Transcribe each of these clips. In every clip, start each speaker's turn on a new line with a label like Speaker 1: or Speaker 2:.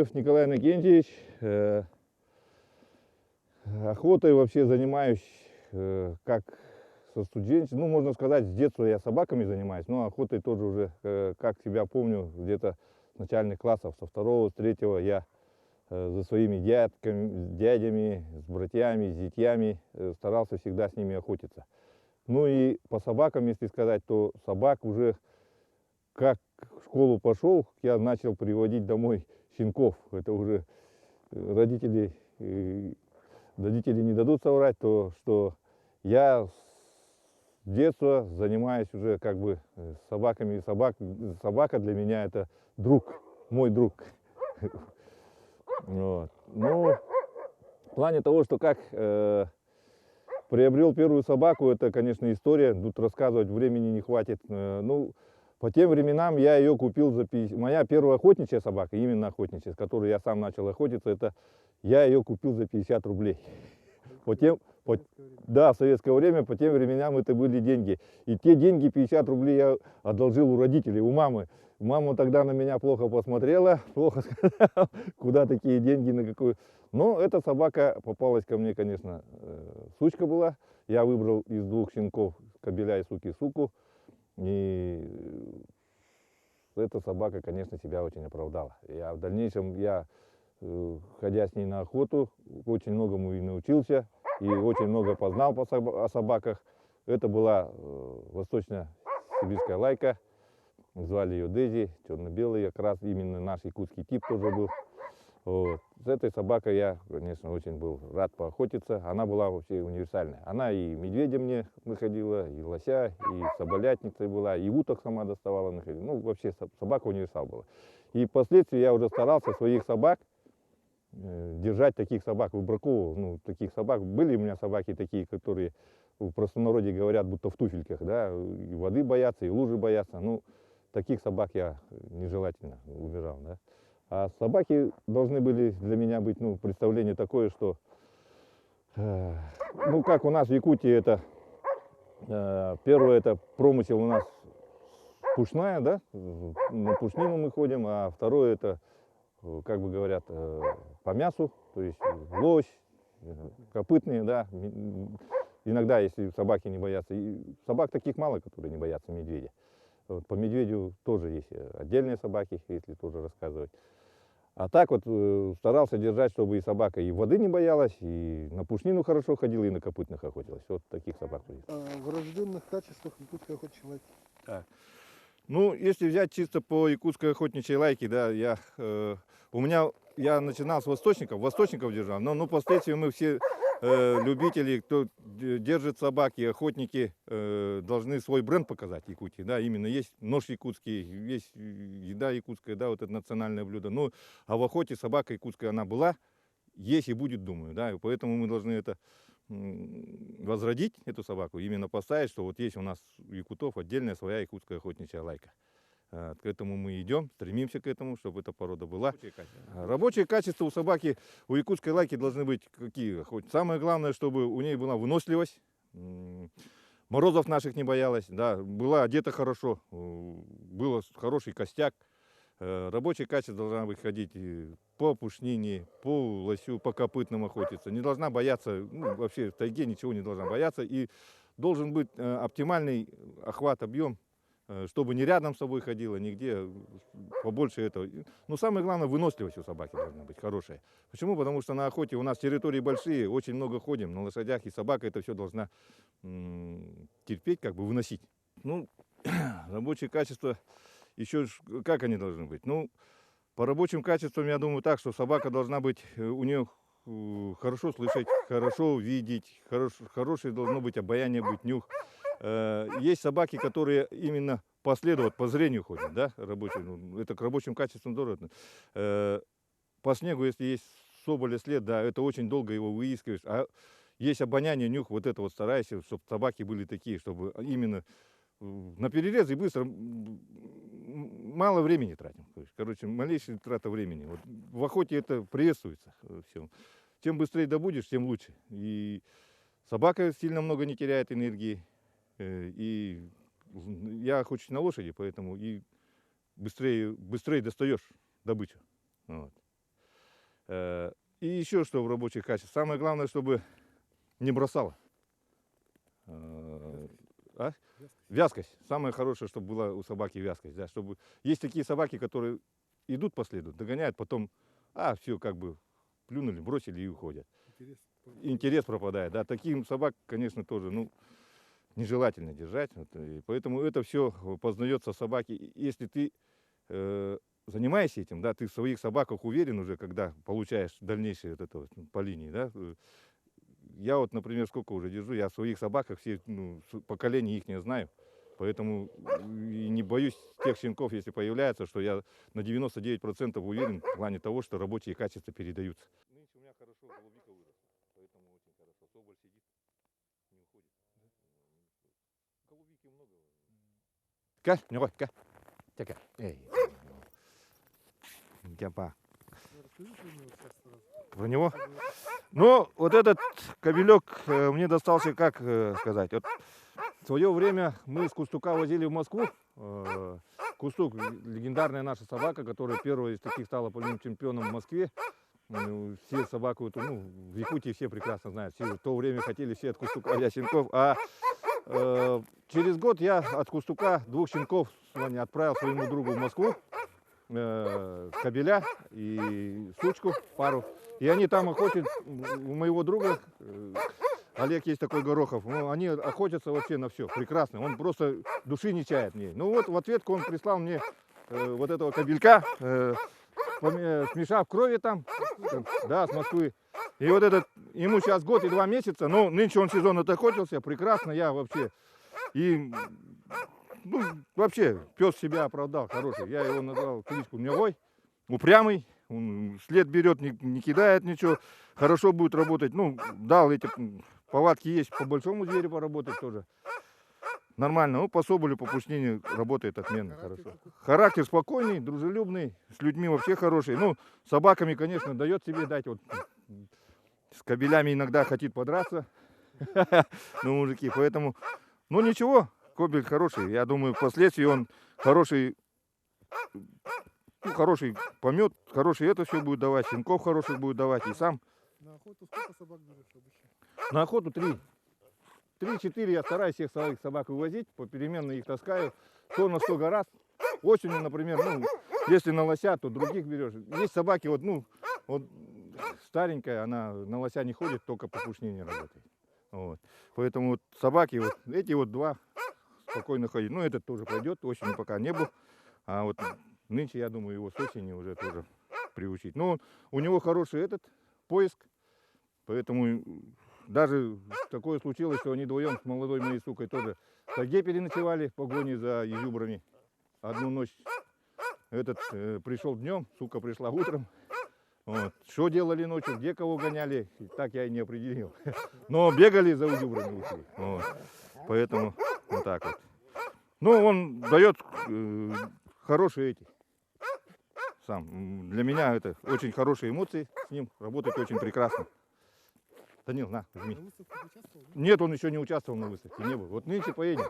Speaker 1: Иванов Николай Иннокентьевич. Охотой вообще занимаюсь как со студенчества. Ну, можно сказать, с детства я собаками занимаюсь, но охотой тоже уже, как себя помню, где-то с начальных классов, со второго, с третьего я за своими дядями, с братьями, с зятьями старался всегда с ними охотиться. Ну и по собакам, если сказать, то собак уже как в школу пошел, я начал приводить домой щенков. Это уже родители не дадут соврать, то что я с детства занимаюсь уже как бы собаками. Собака для меня это друг, мой друг. Вот. Ну, в плане того, что как приобрел первую собаку, это, конечно, история. Тут рассказывать времени не хватит. Ну, по тем временам я ее купил за 50... Моя первая охотничья собака, именно охотничья, с которой я сам начал охотиться, это я ее купил за 50 рублей. Да, в советское время, по тем временам это были деньги. И те деньги, 50 рублей, я одолжил у родителей, у мамы. Мама тогда на меня плохо посмотрела, плохо сказала, куда такие деньги, на какую. Но эта собака попалась ко мне, конечно, сучка была. Я выбрал из двух щенков, кобеля и суку. И эта собака, конечно, себя очень оправдала. В дальнейшем ходя с ней на охоту, очень многому и научился, и очень много познал о собаках. Это была восточно-сибирская лайка, звали ее Дейзи, черно-белый, как раз именно наш якутский тип тоже был. Вот. С этой собакой я, конечно, очень был рад поохотиться. Она была вообще универсальная. Она и медведя мне находила, и лося, и соболятницей была, и уток сама доставала, находила. Ну, вообще собака универсал была. И впоследствии я уже старался своих собак держать, таких собак, выбраковывал, ну, таких собак. Были у меня собаки такие, которые в простонародье говорят, будто в туфельках, да, и воды боятся, и лужи боятся. Ну, таких собак я нежелательно убирал, да. А собаки должны были для меня быть, ну, представление такое, что, ну, как у нас в Якутии, это, первое, это промысел у нас пушная, да, на пушнину мы ходим, а второе, это, как бы говорят, по мясу, то есть лось, копытные, да, иногда, если собаки не боятся, и собак таких мало, которые не боятся медведя. Вот, по медведю тоже есть отдельные собаки, если тоже рассказывать. А так вот старался держать, чтобы и собака и воды не боялась, и на пушнину хорошо ходила, и на копытных охотилась. Вот таких собак.
Speaker 2: Врожденных качествах якутской охотничьей лайки.
Speaker 1: Так. Ну, если взять чисто по якутской охотничьей лайке, да, я начинал с восточников держал, но впоследствии мы все любители, кто держит собаки, охотники, должны свой бренд показать Якутии, да, именно есть нож якутский, есть еда якутская, да, вот это национальное блюдо. Ну, а в охоте собака якутская она была, есть и будет, думаю, да, и поэтому мы должны это возродить, эту собаку, именно поставить, что вот есть у нас у якутов отдельная своя якутская охотничья лайка. К этому мы идем, стремимся к этому, чтобы эта порода была. Рабочие качества у собаки, у якутской лайки должны быть какие? Самое главное, чтобы у ней была выносливость, морозов наших не боялась, да, была одета хорошо, был хороший костяк. Рабочие качества должна быть ходить по пушнине, по лосю, по копытным охотиться. Не должна бояться, ну, вообще в тайге ничего не должна бояться. И должен быть оптимальный охват, объем, чтобы не рядом с собой ходила, нигде, побольше этого. Но самое главное, выносливость у собаки должна быть хорошая. Почему? Потому что на охоте у нас территории большие, очень много ходим на лошадях, и собака это все должна терпеть, как бы выносить. Ну, рабочие качества, еще как они должны быть? Ну, по рабочим качествам, я думаю так, что собака должна быть, у нее хорошо слышать, хорошо видеть, хорошее должно быть обаяние, быть нюх. Есть собаки, которые именно по следу, вот, по зрению ходят, да, рабочие, ну, это к рабочим качествам дорого. По снегу, если есть соболя след, да, это очень долго его выискиваешь. А есть обоняние, нюх, вот это вот старайся, чтобы собаки были такие, чтобы именно на перерез и быстро, мало времени тратим. Короче, малейшая трата времени. Вот в охоте это приветствуется. Все. Чем быстрее добудешь, тем лучше. И собака сильно много не теряет энергии. И я охочусь на лошади, поэтому и быстрее достаешь добычу. Вот. И еще что в рабочих качествах. Самое главное, чтобы не бросала. Вязкость. Самое хорошее, чтобы была у собаки вязкость. Да, чтобы... Есть такие собаки, которые идут по следу, догоняют, потом, все, как бы плюнули, бросили и уходят. Интерес пропадает. Да. Таким собак, конечно, тоже, нежелательно держать. Вот, и поэтому это все познается собаке. Если ты занимаешься этим, да, ты в своих собаках уверен уже, когда получаешь дальнейшее вот это вот, по линии, да. Я вот, например, сколько уже держу, я в своих собаках все поколения их не знаю. Поэтому и не боюсь тех щенков, если появляются, что я на 99% уверен в плане того, что рабочие качества передаются. Нынче у меня хорошо голубика выросла, поэтому очень хорошо. Соболь сидит, не уходит. Голубики много. Ка, не ой, ка. Тяка. Эй. Тяпа. Про него? Ну, вот этот кобелек мне достался, как сказать, вот в свое время мы с Кустука возили в Москву. Кустук, легендарная наша собака, которая первая из таких стала полевым чемпионом в Москве. Все собаку, в Якутии все прекрасно знают. Все в то время хотели все от Кустука взять щенков. А через год я от Кустука 2 щенков отправил своему другу в Москву. Кобеля и сучку, пару. И они там охотят, у моего друга, Олег есть такой Горохов, они охотятся вообще на все, прекрасно, он просто души не чает мне. Ну вот в ответку он прислал мне вот этого кобелька, смешав крови там, да, с Москвы. И вот этот, ему сейчас год и 2 месяца, но нынче он сезон отохотился, прекрасно, я вообще, и вообще, пес себя оправдал, хороший. Я его назвал кличку Мелой, упрямый, он след берет, не кидает ничего, хорошо будет работать. Дал эти повадки есть, по большому зверю поработать тоже. Нормально, по соболю, по пушнению работает отменно, хорошо. Характер спокойный, дружелюбный, с людьми вообще хороший. С собаками, конечно, дает себе дать. Вот, с кобелями иногда хотит подраться, мужики, поэтому, ничего. Кобель хороший, я думаю, впоследствии он хороший помет, хороший это все будет давать, щенков хороших будет давать и сам.
Speaker 2: На охоту сколько собак берешь обычно?
Speaker 1: На охоту 3. 3-4 я стараюсь всех своих собак вывозить, попеременно их таскаю, то на 100 гора. Осенью, например, если на лося, то других берешь. Есть собаки, вот старенькая, она на лося не ходит, только по пушнине работает. Вот. Поэтому вот собаки, вот эти вот 2 спокойно ходить. Этот тоже пойдет, осенью пока не был. А вот нынче, я думаю, его с осени уже тоже приучить. У него хороший поиск, поэтому даже такое случилось, что они вдвоем с молодой моей сукой тоже в тайге переночевали в погоне за изюбрами. Одну ночь пришел днем, сука пришла утром. Вот. Что делали ночью, где кого гоняли, так я и не определил. Но бегали за изюбрами ушли. Вот. Поэтому вот так вот. Он дает хорошие сам. Для меня это очень хорошие эмоции с ним. Работать очень прекрасно. Данил, на, возьми. Нет, он еще не участвовал на выставке, не был. Вот нынче поедем.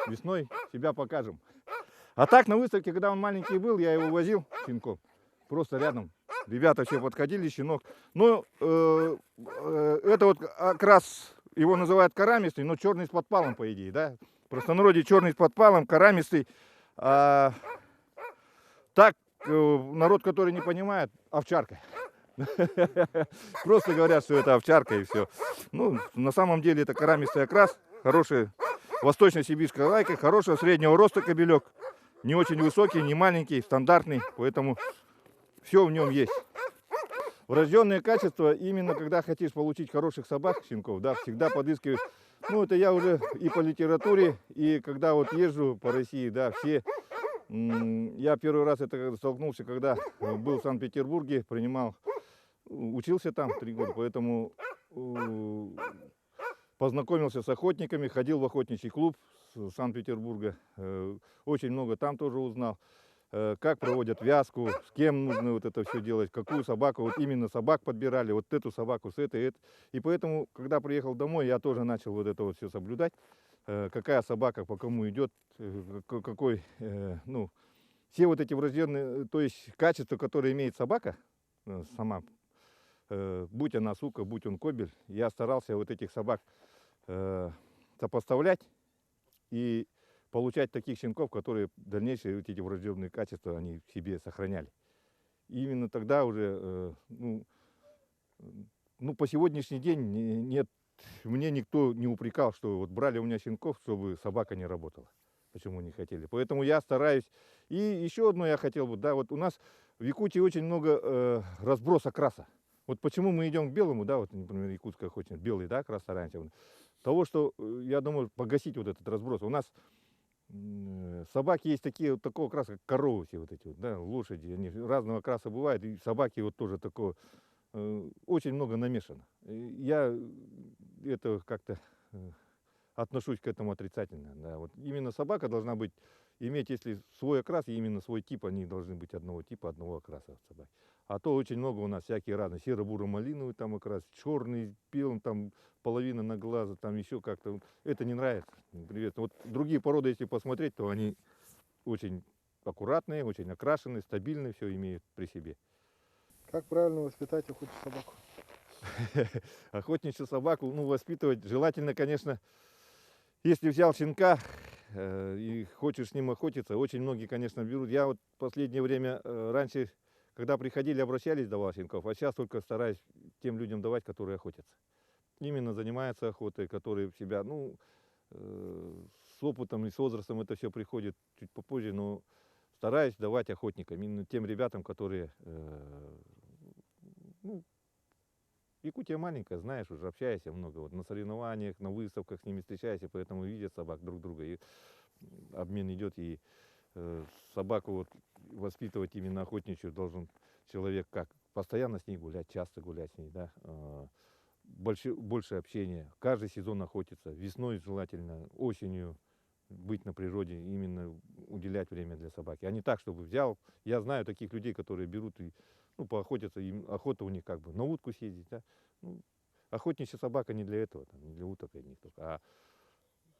Speaker 1: Весной себя покажем. А так на выставке, когда он маленький был, я его возил щенком. Просто рядом. Ребята все подходили, щенок. Это вот окрас, его называют карамистый, но черный с подпалом, по идее, да? В простонародье черный с подпалом, карамистый. Так, народ, который не понимает, овчарка. Просто говорят, что это овчарка и все. На самом деле это карамистый окрас, хорошая восточно-сибирская лайка, хорошего среднего роста кобелек. Не очень высокий, не маленький, стандартный, поэтому все в нем есть. Врожденные качества, именно когда хотишь получить хороших собак, щенков, да, всегда подыскиваешь. Это я уже и по литературе, и когда вот езжу по России, да, все. Я первый раз это столкнулся, когда был в Санкт-Петербурге, учился там 3 года, поэтому познакомился с охотниками, ходил в охотничий клуб Санкт-Петербурга, очень много там тоже узнал. Как проводят вязку, с кем нужно вот это все делать, какую собаку, вот именно собак подбирали, вот эту собаку с этой. И поэтому, когда приехал домой, я тоже начал вот это вот все соблюдать, какая собака по кому идет, какой, все вот эти врожденные, то есть качества, которые имеет собака сама, будь она сука, будь он кобель, я старался вот этих собак сопоставлять и получать таких щенков, которые дальнейшие вот эти врожденные качества они в себе сохраняли. И именно тогда уже, ну, по сегодняшний день нет, мне никто не упрекал, что вот брали у меня щенков, чтобы собака не работала. Почему не хотели. Поэтому я стараюсь. И еще одно я хотел бы, да, вот у нас в Якутии очень много разброса краса. Вот почему мы идем к белому, да, вот, например, якутская охотница, белый, да, крас оранжевый. Того, что, я думаю, погасить вот этот разброс. У нас собаки есть такие, вот такого краса, как коровы все вот эти вот, да, лошади, они разного краса бывают, и собаки вот тоже такого, очень много намешано. Я это как-то отношусь к этому отрицательно. Да. Вот именно собака должна быть, иметь, если свой окрас, и именно свой тип, они должны быть одного типа, одного окраса собаки. А то очень много у нас всякие разные, серо-буро-малиновый там окрас, черный, белый, там половина на глаза, там еще как-то. Это не нравится. Привет. Вот другие породы, если посмотреть, то они очень аккуратные, очень окрашенные, стабильные, все имеют при себе.
Speaker 2: Как правильно воспитать охотничью собаку?
Speaker 1: Охотничью собаку, ну, воспитывать желательно, конечно, если взял щенка и хочешь с ним охотиться, очень многие, конечно, берут. Я вот в последнее время, раньше, когда приходили, обращались, давал щенков, а сейчас только стараюсь тем людям давать, которые охотятся. Именно занимаются охотой, которые в себя, ну, с опытом и с возрастом это все приходит чуть попозже, но стараюсь давать охотникам, именно тем ребятам, которые, ну, Якутия маленькая, знаешь, уже общаешься много, вот на соревнованиях, на выставках с ними встречаешься, поэтому видят собак друг друга, и обмен идет, и собаку вот воспитывать именно охотничью должен человек как? Постоянно с ней гулять, часто гулять с ней, да, больше общения, каждый сезон охотиться, весной желательно, осенью быть на природе, именно уделять время для собаки. А не так, чтобы взял, я знаю таких людей, которые берут и, ну, поохотятся, им охота у них как бы на утку съездить, да. Ну, охотничья собака не для этого, там, не для уток одних только, а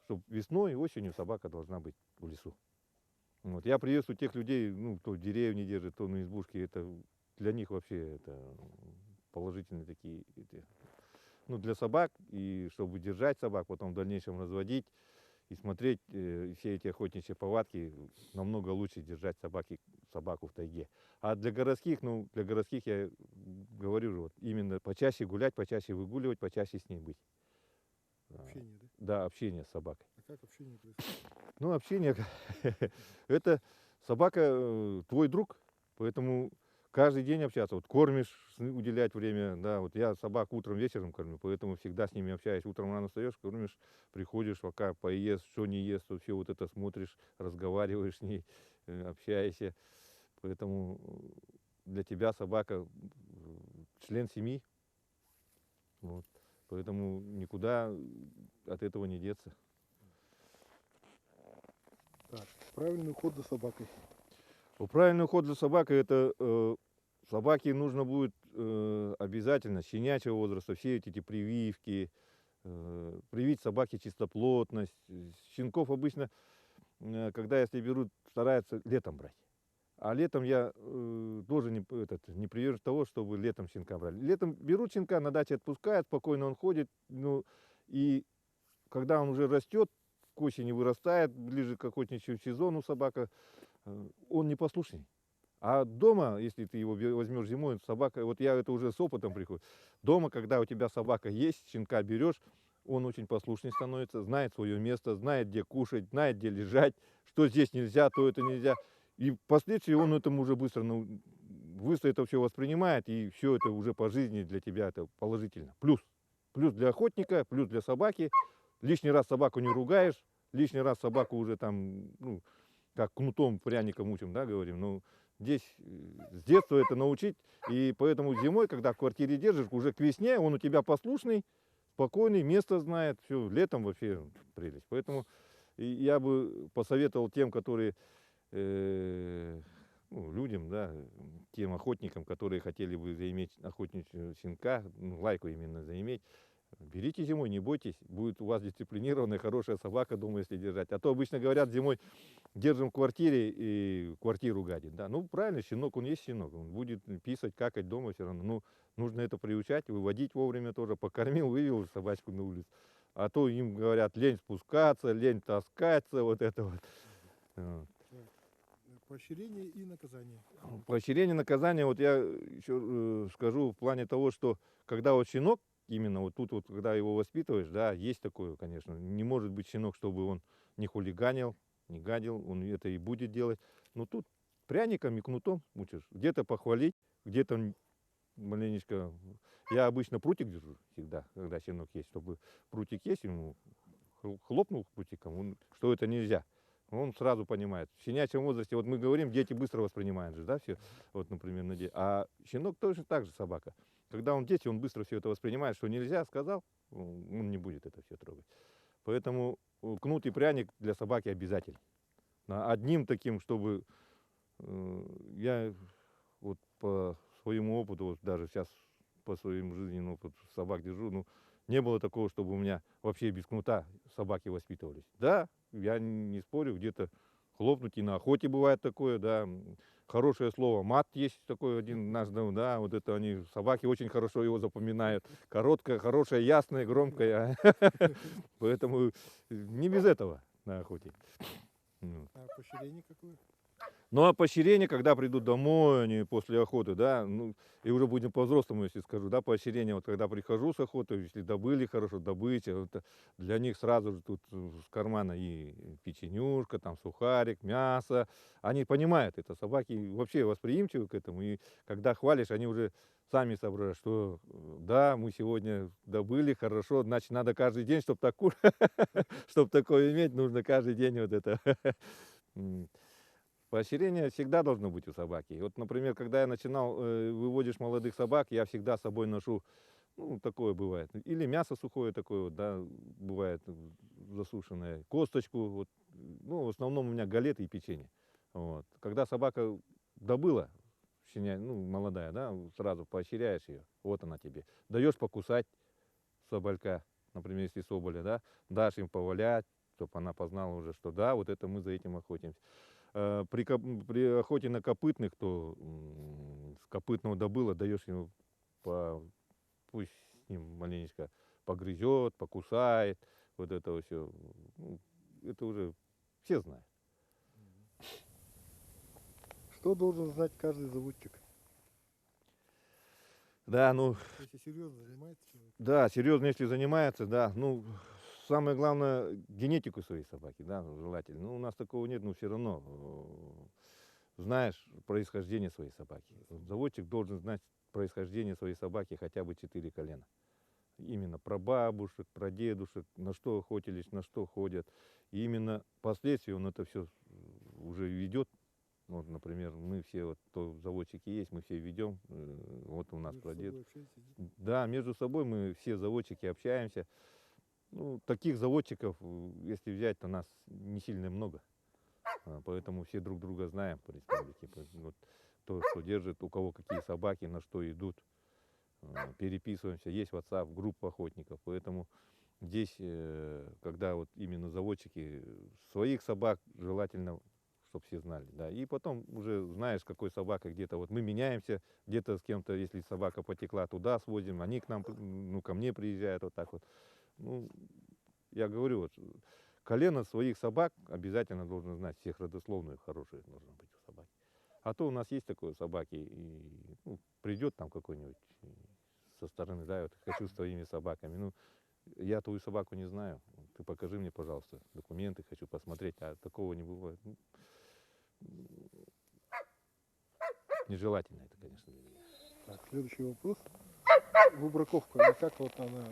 Speaker 1: чтобы весной и осенью собака должна быть в лесу. Вот. Я приветствую тех людей, ну, кто деревни держит, кто на избушке, это для них вообще это положительные такие, ну, для собак, и чтобы держать собак, потом в дальнейшем разводить и смотреть все эти охотничьи повадки, намного лучше держать собаку в тайге. А для городских, ну, для городских я говорю же, вот, именно почаще гулять, почаще выгуливать, почаще с ней быть.
Speaker 2: Общение, да?
Speaker 1: Да, общение с собакой.
Speaker 2: А как общение происходит?
Speaker 1: Ну, общение, это собака твой друг, поэтому каждый день общаться, вот кормишь, уделять время, да, вот я собак утром, вечером кормлю, поэтому всегда с ними общаюсь, утром рано встаешь, кормишь, приходишь, пока поест, что не ест, то все вот это смотришь, разговариваешь с ней, общаешься, поэтому для тебя собака член семьи, вот, поэтому никуда от этого не деться.
Speaker 2: Так, правильный уход за собакой.
Speaker 1: Правильный уход за собакой, это собаке нужно будет обязательно с щенячьего возраста все эти прививки, привить собаке чистоплотность. Щенков обычно, когда если берут, стараются летом брать. А летом я тоже не привержен того, чтобы летом щенка брали. Летом берут щенка, на даче отпускают, спокойно он ходит. Ну, и когда он уже растет, к осени вырастает, ближе к охотничьему сезону собака, он непослушный. А дома, если ты его возьмешь зимой, собака, вот я это уже с опытом прихожу, дома, когда у тебя собака есть, щенка берешь, он очень послушный становится, знает свое место, знает, где кушать, знает, где лежать, что здесь нельзя, то это нельзя. И впоследствии он этому уже быстро это все воспринимает, и все это уже по жизни для тебя это положительно. Плюс для охотника, плюс для собаки. Лишний раз собаку не ругаешь, лишний раз собаку уже там, ну, как кнутом, пряником учим, да, говорим. Ну, здесь с детства это научить, и поэтому зимой, когда в квартире держишь, уже к весне он у тебя послушный, спокойный, место знает, все, летом вообще прелесть. Поэтому я бы посоветовал тем, которые, ну, людям, да, тем охотникам, которые хотели бы заиметь охотничьего щенка, ну, лайку именно заиметь, Берите зимой, не бойтесь, будет у вас дисциплинированная, хорошая собака дома, если держать. А то обычно говорят, зимой держим в квартире и квартиру гадит. Да? Ну, правильно, щенок, он есть щенок, он будет писать, какать дома все равно. Ну, нужно это приучать, выводить вовремя тоже. Покормил, вывел собачку на улицу. А то им говорят, лень спускаться, лень таскаться, вот это вот. Вот.
Speaker 2: Поощрение и наказание.
Speaker 1: Поощрение, наказание, вот я еще скажу в плане того, что когда вот щенок, именно вот тут вот, когда его воспитываешь, да, есть такое, конечно, не может быть щенок, чтобы он не хулиганил, не гадил, он это и будет делать. Но тут пряником и кнутом учишь, где-то похвалить, где-то маленечко. Я обычно прутик держу всегда, когда щенок есть, чтобы прутик есть, ему хлопнул прутиком, что это нельзя. Он сразу понимает. В щенячьем возрасте, вот мы говорим, дети быстро воспринимают же, да, все, вот, например, а щенок точно так же собака. Когда он дети, он быстро все это воспринимает, что нельзя, сказал, он не будет это все трогать. Поэтому кнут и пряник для собаки обязательно. Одним таким, чтобы я вот по своему опыту, вот даже сейчас по своему жизненному опыту собак держу, ну, не было такого, чтобы у меня вообще без кнута собаки воспитывались. Да, я не спорю, где-то хлопнуть и на охоте бывает такое, да. Хорошее слово мат есть такой один наш, да, вот это они, собаки очень хорошо его запоминают. Короткое, хорошее, ясное, громкое. Поэтому не без этого на охоте.
Speaker 2: А поощрение какое?
Speaker 1: Ну а поощрение, когда придут домой, они после охоты, да, ну, и уже будем по-взрослому, если скажу, да, поощрение, вот когда прихожу с охоты, если добыли хорошо, добыча, вот, для них сразу же тут с кармана и печенюшка, там сухарик, мясо, они понимают это, собаки вообще восприимчивы к этому, и когда хвалишь, они уже сами соображают, что да, мы сегодня добыли, хорошо, значит, надо каждый день, чтобы чтобы такое иметь, нужно каждый день вот это. Поощрение всегда должно быть у собаки. И вот, например, когда я начинал, выводишь молодых собак, я всегда с собой ношу, ну, такое бывает, или мясо сухое такое, вот, да, бывает засушенное, косточку, вот, ну, в основном у меня галеты и печенье. Вот. Когда собака добыла, ну, молодая, да, сразу поощряешь ее, вот она тебе. Даешь покусать соболька, например, если соболя, да, дашь им повалять, чтобы она познала уже, что да, вот это мы за этим охотимся. При охоте на копытных, то с копытного добыла, даешь ему, пусть с ним маленечко погрызет, покусает, вот это все. Ну, это уже все знают.
Speaker 2: Что должен знать каждый заводчик?
Speaker 1: Да, ну,
Speaker 2: Если серьезно занимается человек.
Speaker 1: да, серьезно, если занимается, да, ну, самое главное, генетику своей собаки, да, желательно. Ну, у нас такого нет, но все равно знаешь происхождение своей собаки. Заводчик должен знать происхождение своей собаки хотя бы 4 колена. Именно про бабушек, про дедушек, на что охотились, на что ходят. И именно впоследствии он это все уже ведет. Вот, например, мы все, вот, кто заводчики есть, мы все ведем. Вот у нас
Speaker 2: Между
Speaker 1: про дед.
Speaker 2: собой общаетесь, да?
Speaker 1: Да, между собой мы все заводчики общаемся. Ну, таких заводчиков, если взять, то нас не сильно много. Поэтому все друг друга знаем по республике. Вот, то, что держит, у кого какие собаки, на что идут. Переписываемся, есть WhatsApp, группа охотников. Поэтому здесь, когда вот именно заводчики своих собак, желательно, чтобы все знали. Да. И потом уже знаешь, какой собакой где-то. Вот мы меняемся, где-то с кем-то, если собака потекла, туда свозим, они к нам, ну, ко мне приезжают, вот так вот. Ну, я говорю, вот, колено своих собак обязательно должно знать, всех родословную хорошие должно быть у собаки. А то у нас есть такое собаки, и ну, придет там какой-нибудь со стороны, да, вот хочу с твоими собаками. Ну, я твою собаку не знаю. Ты покажи мне, пожалуйста, документы, хочу посмотреть. А такого не бывает. Ну, нежелательно это, конечно, для меня.
Speaker 2: Так, следующий вопрос. Выбраковка, и как вот она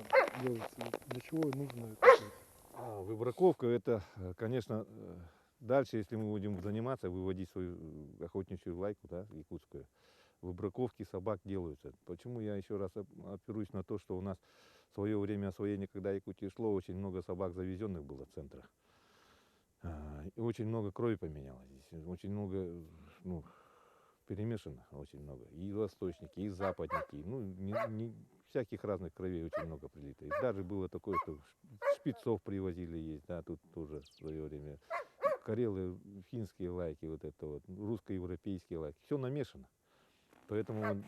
Speaker 2: делается? Для чего нужно это делать?
Speaker 1: Выбраковка это, конечно, дальше, если мы будем заниматься, выводить свою охотничью лайку, да, якутскую, выбраковки собак делаются. Почему я еще раз опирусь на то, что у нас в свое время освоения, когда Якутии шло, очень много собак завезенных было в центрах. И очень много крови поменялось здесь, очень много, ну, перемешано очень много. И восточники, и западники. Ну, всяких разных кровей очень много прилетает. Даже было такое, что шпицов привозили есть, да, тут тоже в свое время. Карелы, финские лайки, вот это вот, русско-европейские лайки. Все намешано. Поэтому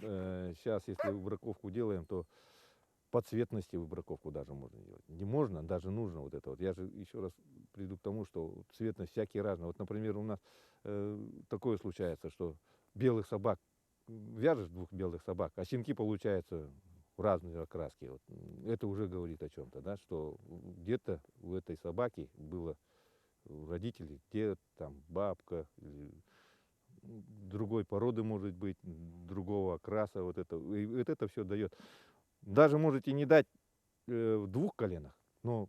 Speaker 1: сейчас, если выбраковку делаем, то по цветности выбраковку даже можно делать. Не можно, даже нужно вот это вот. Я же еще раз приду к тому, что цветность всякие разные. Вот, например, у нас такое случается, что белых собак, вяжешь двух белых собак, а щенки получаются в разные окраски. Вот. Это уже говорит о чем-то, да, что где-то у этой собаки было у родителей дед, там, бабка, или другой породы может быть, другого окраса, вот это, и вот это все дает. Даже можете не дать в двух коленах, но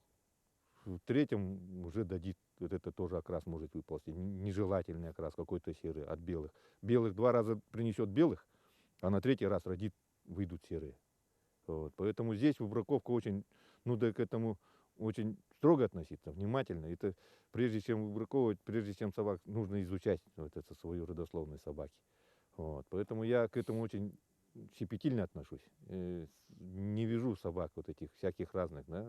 Speaker 1: в третьем уже дадит, вот это тоже окрас может выползти, нежелательный окрас какой-то серый от белых. Белых 2 раза принесет белых, а на третий раз родит, выйдут серые. Вот. Поэтому здесь выбраковка очень, ну да, к этому очень строго относиться, внимательно. Это прежде чем выбраковывать, прежде чем собак, нужно изучать вот это свою родословную собаки. Вот. Поэтому я к этому очень щепетильно отношусь. Не вижу собак вот этих всяких разных, да.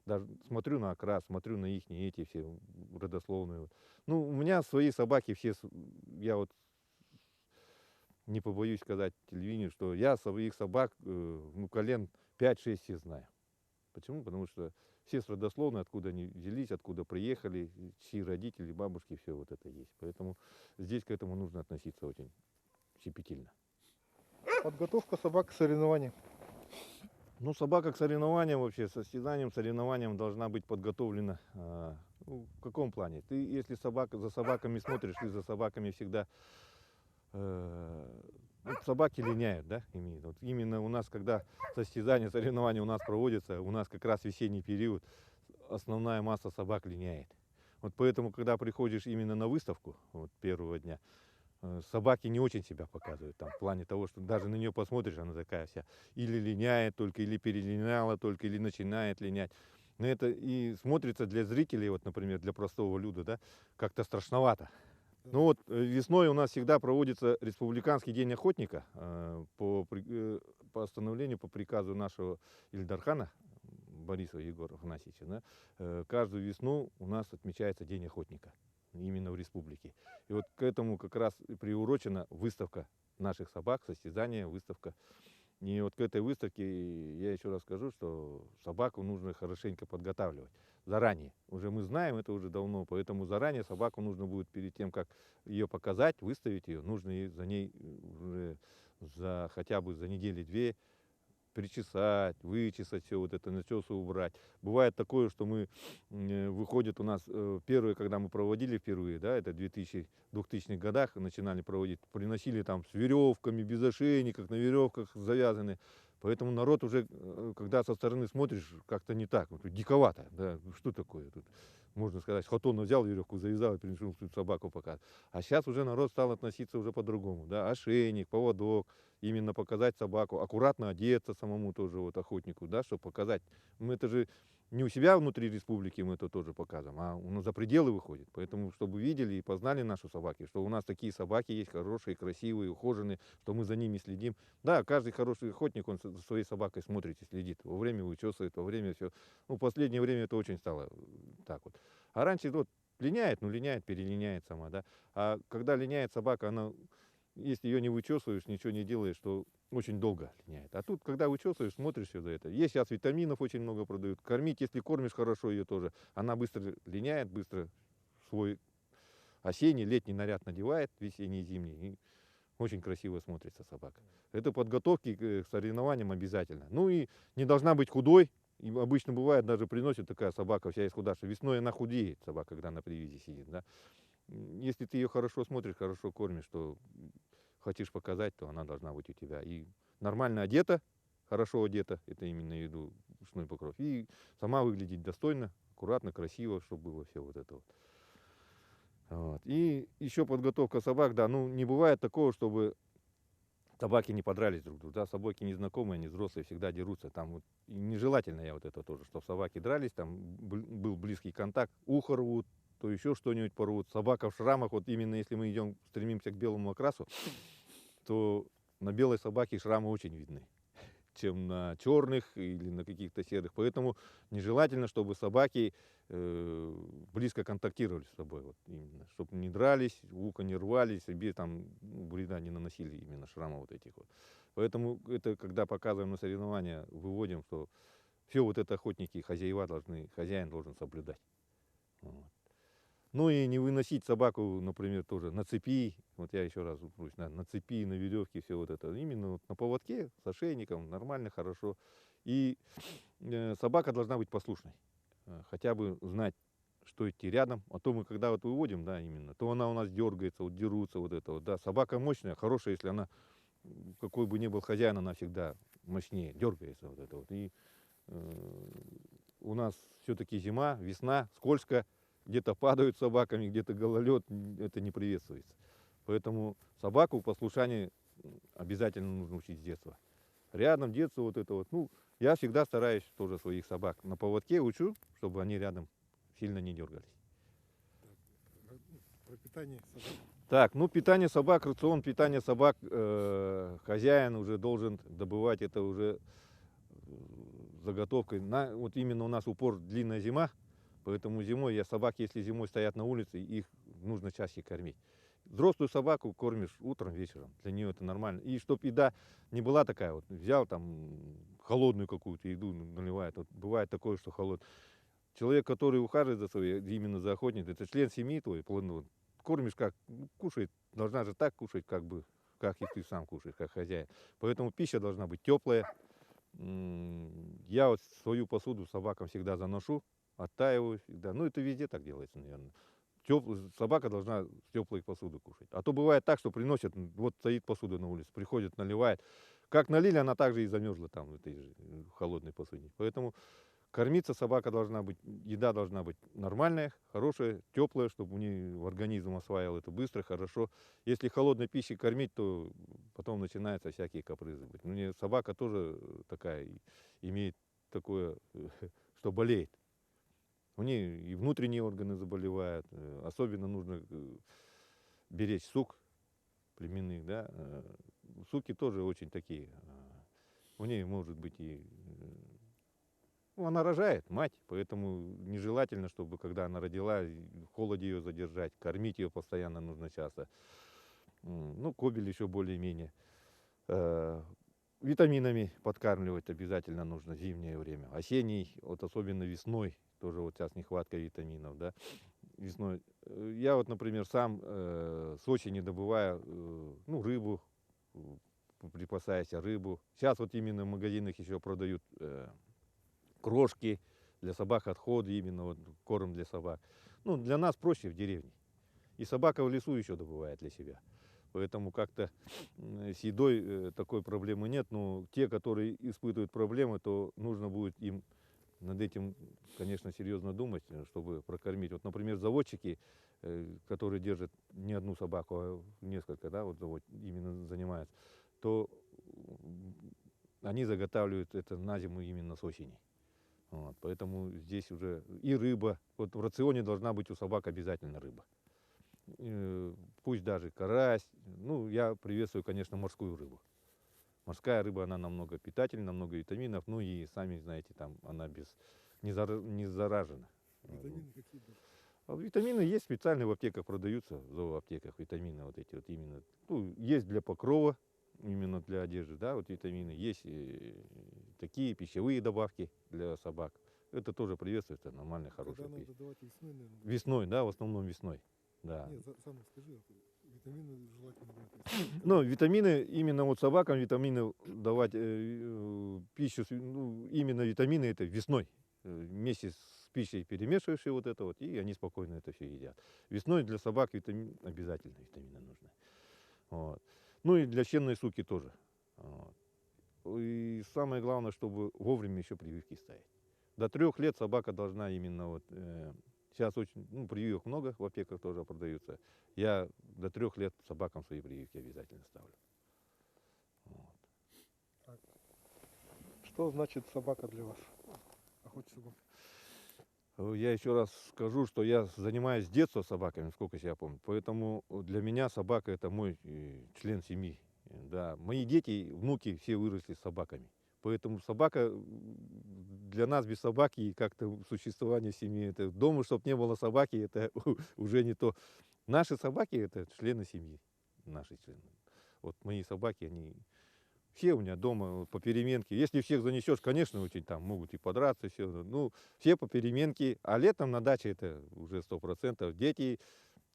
Speaker 1: Даже смотрю на окрас, смотрю на их эти все родословные. Ну, у меня свои собаки все, я вот не побоюсь сказать телевидению, что я своих собак, ну, колен 5-6 все знаю. Почему? Потому что все с родословной, откуда они взялись, откуда приехали, чьи родители, бабушки, все вот это есть. Поэтому здесь к этому нужно относиться очень щепетильно.
Speaker 2: Подготовка собак к соревнованиям.
Speaker 1: Ну, собака к соревнованиям вообще, состязанием, соревнованиям должна быть подготовлена. Ну, в каком плане? Ты, если за собаками смотришь, ты за собаками всегда... ну, собаки линяют, да, имеют. Вот именно у нас, когда состязания, соревнования у нас проводятся, у нас как раз весенний период, основная масса собак линяет. Вот поэтому, когда приходишь именно на выставку, вот первого дня, собаки не очень себя показывают там, в плане того, что даже на нее посмотришь, она такая вся или линяет только, или перелиняла только, или начинает линять. Но это и смотрится для зрителей, вот, например, для простого люда, да, как-то страшновато. Ну вот весной у нас всегда проводится Республиканский день охотника по постановлению, по приказу нашего Ильдархана Бориса Егора Афанасьевича. Да, каждую весну у нас отмечается День охотника именно в республике. И вот к этому как раз и приурочена выставка наших собак, состязание, выставка. И вот к этой выставке я еще раз скажу, что собаку нужно хорошенько подготавливать заранее. Уже мы знаем это уже давно, поэтому заранее собаку нужно будет перед тем, как ее показать, выставить ее, нужно за ней уже хотя бы за недели-две причесать, вычесать все, вот это насесы убрать. Бывает такое, что мы, выходит у нас, первые, когда мы проводили впервые, да, это в 2000-х годах начинали проводить, приносили там с веревками, без ошейников, на веревках завязаны. Поэтому народ уже, когда со стороны смотришь, как-то не так, вот, диковато, да, что такое тут. Можно сказать, хатона взял веревку, завязал и принесил тут собаку показать. А сейчас уже народ стал относиться уже по-другому, да, ошейник, поводок, именно показать собаку, аккуратно одеться самому тоже вот охотнику, да, чтобы показать. Мы это же не у себя внутри республики мы это тоже показываем, а у нас за пределы выходит. Поэтому, чтобы видели и познали наши собаки, что у нас такие собаки есть хорошие, красивые, ухоженные, что мы за ними следим. Да, каждый хороший охотник, он за своей собакой смотрит и следит. Во время вычесывает, во время все. Ну, в последнее время это очень стало так вот. А раньше вот линяет, ну линяет, перелиняет сама, да. А когда линяет собака, она, если ее не вычесываешь, ничего не делаешь, то очень долго линяет. А тут, когда вычесываешь, смотришь все за это. Есть сейчас витаминов очень много продают. Кормить, если кормишь хорошо ее тоже, она быстро линяет, быстро свой осенний, летний наряд надевает, весенний, зимний. И очень красиво смотрится собака. Это подготовки к соревнованиям обязательно. Ну и не должна быть худой. И обычно бывает, даже приносит такая собака вся исхудавшая. Весной она худеет, собака, когда на привязи сидит. Да? Если ты ее хорошо смотришь, хорошо кормишь, то хочешь показать, то она должна быть у тебя. И нормально одета, хорошо одета, это именно в виду ушной покров. И сама выглядеть достойно, аккуратно, красиво, чтобы было все вот это вот. Вот. И еще подготовка собак, да, ну не бывает такого, чтобы собаки не подрались друг другу, да, собаки незнакомые, они взрослые, всегда дерутся, там вот, и нежелательно я вот это тоже, чтобы собаки дрались, там был близкий контакт, ухо рвут, то еще что-нибудь порвут, собака в шрамах, вот именно если мы идем, стремимся к белому окрасу, то на белой собаке шрамы очень видны. чем на черных или на каких-то серых. Поэтому нежелательно, чтобы собаки близко контактировали с собой. Вот именно, чтобы не дрались, ухо не рвали, себе там вреда не наносили, именно шрамов вот этих вот. Поэтому это, когда показываем на соревнования, выводим, что все вот это охотники, хозяева должны, хозяин должен соблюдать. Вот. Ну и не выносить собаку, например, тоже на цепи, вот я еще раз упрусь, на цепи, на веревке, все вот это. Именно вот на поводке, с ошейником, нормально, хорошо. И собака должна быть послушной. Хотя бы знать, что идти рядом. А то мы когда вот выводим, да, именно, то она у нас дергается, вот дерутся, вот это вот, да. Собака мощная, хорошая, если она, какой бы ни был хозяин, она всегда мощнее, дергается вот это вот. И у нас все-таки зима, весна, скользко, где-то падают собаками, где-то гололед, это не приветствуется. Поэтому собаку послушанию обязательно нужно учить с детства. Рядом детство вот это вот. Ну, я всегда стараюсь тоже своих собак на поводке учу, чтобы они рядом сильно не дергались.
Speaker 2: Так, про питание собак.
Speaker 1: Так, ну питание собак, рацион питания собак, хозяин уже должен добывать это уже заготовкой. Вот именно у нас упор длинная зима, поэтому зимой собаки, если зимой стоят на улице, их нужно чаще кормить. Взрослую собаку кормишь утром, вечером, для нее это нормально. И чтобы еда не была такая, вот взял там холодную какую-то еду, наливает. Вот бывает такое, что холодная. Человек, который ухаживает за своей, именно за охотником, это член семьи твой, кормишь как, кушает, должна же так кушать, как бы, как и ты сам кушаешь, как хозяин. Поэтому пища должна быть теплая. Я вот свою посуду собакам всегда заношу, оттаиваю всегда. Ну, это везде так делается, наверное. Собака должна с теплой посуды кушать. А то бывает так, что приносят, вот стоит посуда на улице, приходит, наливает. Как налили, она также и замерзла там в этой же холодной посуде. Поэтому кормиться собака должна быть, еда должна быть нормальная, хорошая, теплая, чтобы у нее организм осваивал это быстро, хорошо. Если холодной пищей кормить, то потом начинаются всякие капризы быть. Ну, собака тоже такая, имеет такое, что болеет. У нее и внутренние органы заболевают. Особенно нужно беречь сук племенных, да. Суки тоже очень такие. У нее может быть и ну, она рожает, мать, поэтому нежелательно, чтобы когда она родила, в холоде ее задержать, кормить ее постоянно нужно часто. Ну, кобель еще более-менее. Витаминами подкармливать обязательно нужно зимнее время. Осенний, вот особенно весной, тоже вот сейчас нехватка витаминов, да, весной. Я вот, например, сам с осени добываю, ну, рыбу, припасаюсь рыбу. Сейчас вот именно в магазинах еще продают крошки для собак, отходы, именно вот корм для собак. Ну, для нас проще в деревне. И собака в лесу еще добывает для себя. Поэтому как-то с едой такой проблемы нет. Но те, которые испытывают проблемы, то нужно будет им над этим, конечно, серьезно думать, чтобы прокормить. Вот, например, заводчики, которые держат не одну собаку, а несколько, да, вот завод именно занимаются, то они заготавливают это на зиму именно с осени. Вот, поэтому здесь уже и рыба. Вот в рационе должна быть у собак обязательно рыба. Пусть даже карась. Ну, я приветствую, конечно, морскую рыбу. Морская рыба, она намного питательна, намного витаминов. Ну и сами знаете, там она не заражена.
Speaker 2: Витамины какие были?
Speaker 1: А витамины есть специальные в аптеках, продаются в зооаптеках витамины вот эти вот именно. Ну, есть для покрова, именно для одежды, да, вот витамины. Есть такие пищевые добавки для собак. Это тоже приветствуется, нормальная, хорошая
Speaker 2: Когда
Speaker 1: пища.
Speaker 2: надо давать весной, наверное.
Speaker 1: Весной, да, в основном весной. Да.
Speaker 2: Нет, сам скажи, витамины желательно давать весной.
Speaker 1: Ну, витамины, именно вот собакам витамины давать, пищу, ну, именно витамины это весной. Вместе с пищей перемешиваешь вот это вот, и они спокойно это все едят. Весной для собак обязательно витамины нужны. Вот. Ну и для щенной суки тоже. Вот. И самое главное, чтобы вовремя еще прививки ставить. До 3 лет собака должна именно вот, сейчас очень, ну, прививок много, в аптеках тоже продаются. Я до 3 лет собакам свои прививки обязательно ставлю. Вот.
Speaker 2: Так. Что значит собака для вас? Охотник собак.
Speaker 1: Я еще раз скажу, что я занимаюсь с детства собаками, сколько себя помню. Поэтому для меня собака это мой член семьи. Да. Мои дети, внуки все выросли с собаками. Поэтому собака для нас без собаки как-то существование семьи. Это дома, чтобы не было собаки, это уже не то. Наши собаки это члены семьи. Наши члены. Вот мои собаки, они все у меня дома вот, по переменке. Если всех занесешь, конечно, очень там могут и подраться, все. Ну, все по переменке. А летом на даче это уже 100%. Дети,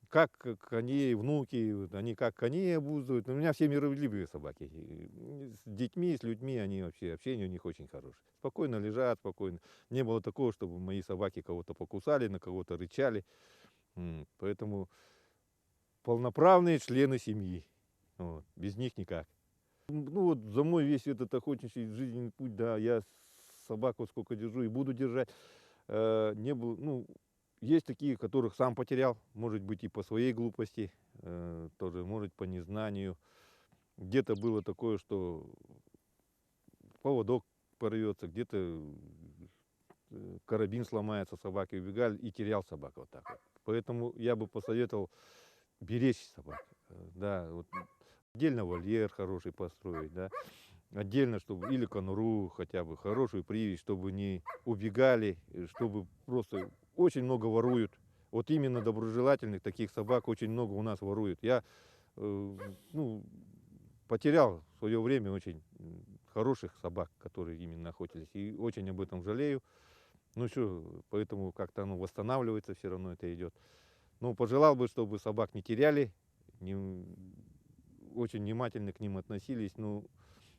Speaker 1: как коней, внуки, вот они как коней обуздывают. У меня все миролюбивые собаки. И с детьми, с людьми они вообще, общение у них очень хорошее. Спокойно лежат, спокойно. Не было такого, чтобы мои собаки кого-то покусали, на кого-то рычали. Поэтому полноправные члены семьи. Вот. Без них никак. Ну вот за мой весь этот охотничий жизненный путь, да, я собак вот сколько держу и буду держать, не был, ну, есть такие, которых сам потерял, может быть и по своей глупости, тоже, может по незнанию. Где-то было такое, что поводок порвется, где-то карабин сломается, собаки убегали и терял собаку вот так вот. Поэтому я бы посоветовал беречь собак. Да, вот отдельно вольер хороший построить, да, отдельно, чтобы или конуру хотя бы, хорошую привязь, чтобы не убегали, чтобы просто очень много воруют. Вот именно доброжелательных таких собак очень много у нас воруют. Я ну, потерял в свое время очень хороших собак, которые именно охотились, и очень об этом жалею. Ну что, поэтому как-то оно восстанавливается, все равно это идет. Ну, пожелал бы, чтобы собак не теряли, очень внимательно к ним относились. Ну,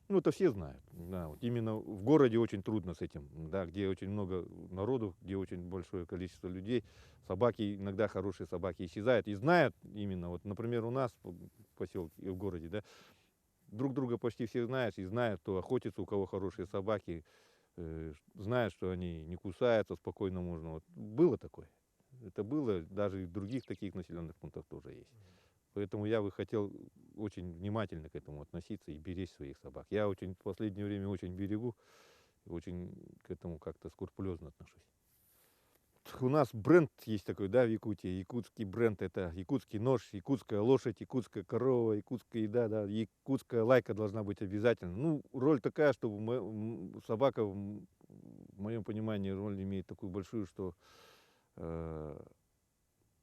Speaker 1: это все знают. Да, вот именно в городе очень трудно с этим, да, где очень много народу, где очень большое количество людей. Собаки, иногда хорошие собаки исчезают. И знают именно, вот, например, у нас в поселке, в городе, да, друг друга почти все знаешь, и знают, кто охотится, у кого хорошие собаки, знают, что они не кусаются, спокойно можно. Вот, было такое. Это было, даже и в других таких населенных пунктах тоже есть. Поэтому я бы хотел очень внимательно к этому относиться и беречь своих собак. Я очень в последнее время очень берегу, очень к этому как-то скрупулезно отношусь. У нас бренд есть такой, да, в Якутии. Якутский бренд — это якутский нож, якутская лошадь, якутская корова, якутская еда, да, якутская лайка должна быть обязательно. Ну, роль такая, что собака, в моем понимании, роль имеет такую большую, что,